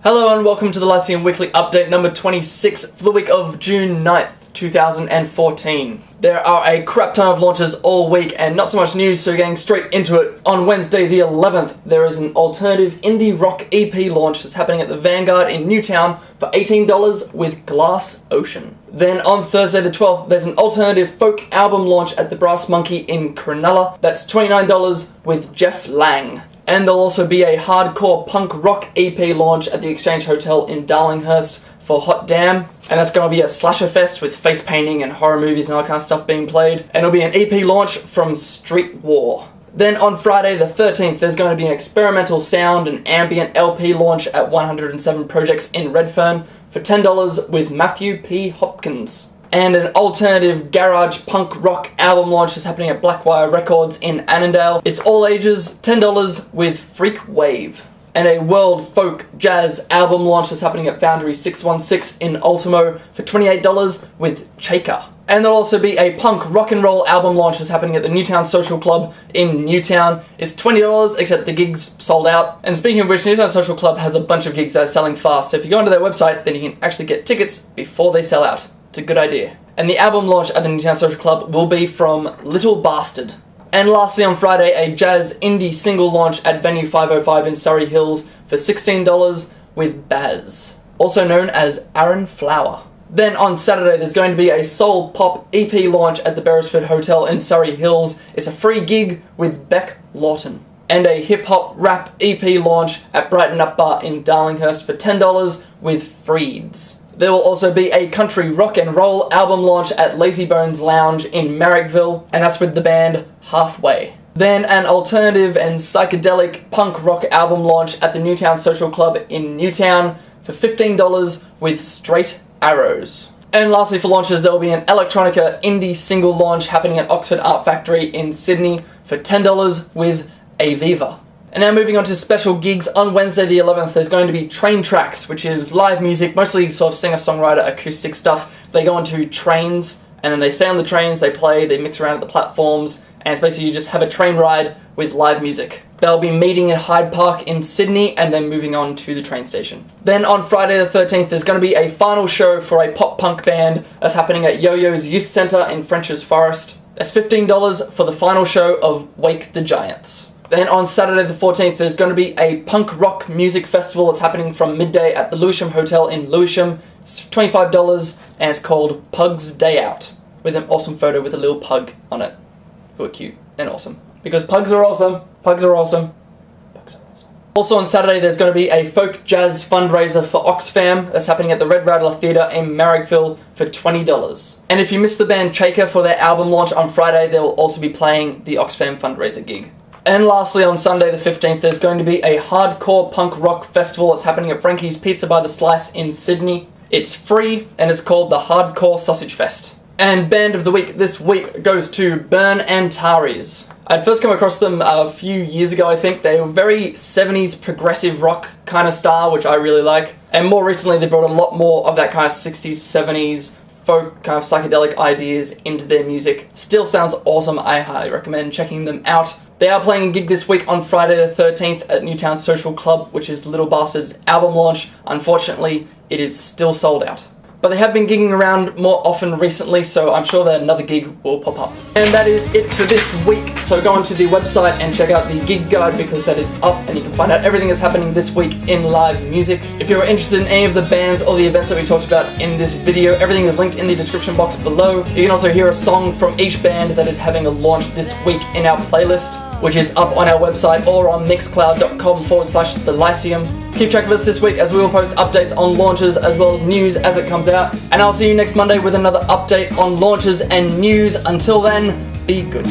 Hello and welcome to the Lyceum Weekly Update number 26 for the week of June 9th, 2014. There are a crap ton of launches all week and not so much news, so getting straight into it. On Wednesday the 11th, there is an alternative indie rock EP launch that's happening at the Vanguard in Newtown for $18 with Glass Ocean. Then on Thursday the 12th, there's an alternative folk album launch at the Brass Monkey in Cronulla. That's $29 with Jeff Lang. And there'll also be a hardcore punk rock EP launch at the Exchange Hotel in Darlinghurst for Hot Damn. And that's going to be a slasher fest with face painting and horror movies and all that kind of stuff being played. And it'll be an EP launch from Street War. Then on Friday the 13th, there's going to be an experimental sound and ambient LP launch at 107 Projects in Redfern for $10 with Matthew P. Hopkins. And an alternative garage punk rock album launch is happening at Blackwire Records in Annandale. It's all ages, $10 with Freak Wave. And a world folk jazz album launch is happening at Foundry 616 in Ultimo for $28 with Chaker. And there'll also be a punk rock and roll album launch is happening at the Newtown Social Club in Newtown. It's $20, except the gigs sold out. And speaking of which, Newtown Social Club has a bunch of gigs that are selling fast, so if you go onto their website, then you can actually get tickets before they sell out. It's a good idea. And the album launch at the Newtown Social Club will be from Little Bastard. And lastly on Friday, a jazz indie single launch at Venue 505 in Surrey Hills for $16 with Baz, also known as Aaron Flower. Then on Saturday, there's going to be a soul pop EP launch at the Beresford Hotel in Surrey Hills. It's a free gig with Beck Lawton. And a hip-hop rap EP launch at Brighton Up Bar in Darlinghurst for $10 with Freeds. There will also be a country rock and roll album launch at Lazy Bones Lounge in Marrickville, and that's with the band Halfway. Then an alternative and psychedelic punk rock album launch at the Newtown Social Club in Newtown for $15 with Straight Arrows. And lastly for launches, there will be an electronica indie single launch happening at Oxford Art Factory in Sydney for $10 with Aviva. And now moving on to special gigs, on Wednesday the 11th there's going to be Train Tracks, which is live music, mostly sort of singer-songwriter acoustic stuff. They go onto trains, and then they stay on the trains, they play, they mix around at the platforms, and it's basically you just have a train ride with live music. They'll be meeting in Hyde Park in Sydney and then moving on to the train station. Then on Friday the 13th there's going to be a final show for a pop-punk band that's happening at Yo-Yo's Youth Centre in French's Forest. That's $15 for the final show of Wake the Giants. Then on Saturday the 14th, there's going to be a punk rock music festival that's happening from midday at the Lyceum Hotel in Lyceum. It's $25 and it's called Pug's Day Out, with an awesome photo with a little pug on it, who are cute and awesome. Because pugs are awesome. Pugs are awesome. Pugs are awesome. Also on Saturday, there's going to be a folk jazz fundraiser for Oxfam that's happening at the Red Rattler Theatre in Marrickville for $20. And if you missed the band Chaker for their album launch on Friday, they will also be playing the Oxfam fundraiser gig. And lastly, on Sunday the 15th, there's going to be a hardcore punk rock festival that's happening at Frankie's Pizza by the Slice in Sydney. It's free, and it's called the Hardcore Sausage Fest. And Band of the Week this week goes to Burn Antares. I'd first come across them a few years ago, I think. They were very 70s progressive rock kind of style, which I really like. And more recently, they brought a lot more of that kind of 60s, 70s, folk kind of psychedelic ideas into their music. Still sounds awesome. I highly recommend checking them out. They are playing a gig this week on Friday the 13th at Newtown Social Club, which is Little Bastard's album launch. Unfortunately, it is still sold out. But they have been gigging around more often recently, so I'm sure that another gig will pop up. And that is it for this week. So go onto the website and check out the gig guide, because that is up and you can find out everything that's happening this week in live music. If you're interested in any of the bands or the events that we talked about in this video, everything is linked in the description box below. You can also hear a song from each band that is having a launch this week in our playlist, which is up on our website or on mixcloud.com/the Lyceum. Keep track of us this week as we will post updates on launches as well as news as it comes out. And I'll see you next Monday with another update on launches and news. Until then, be good.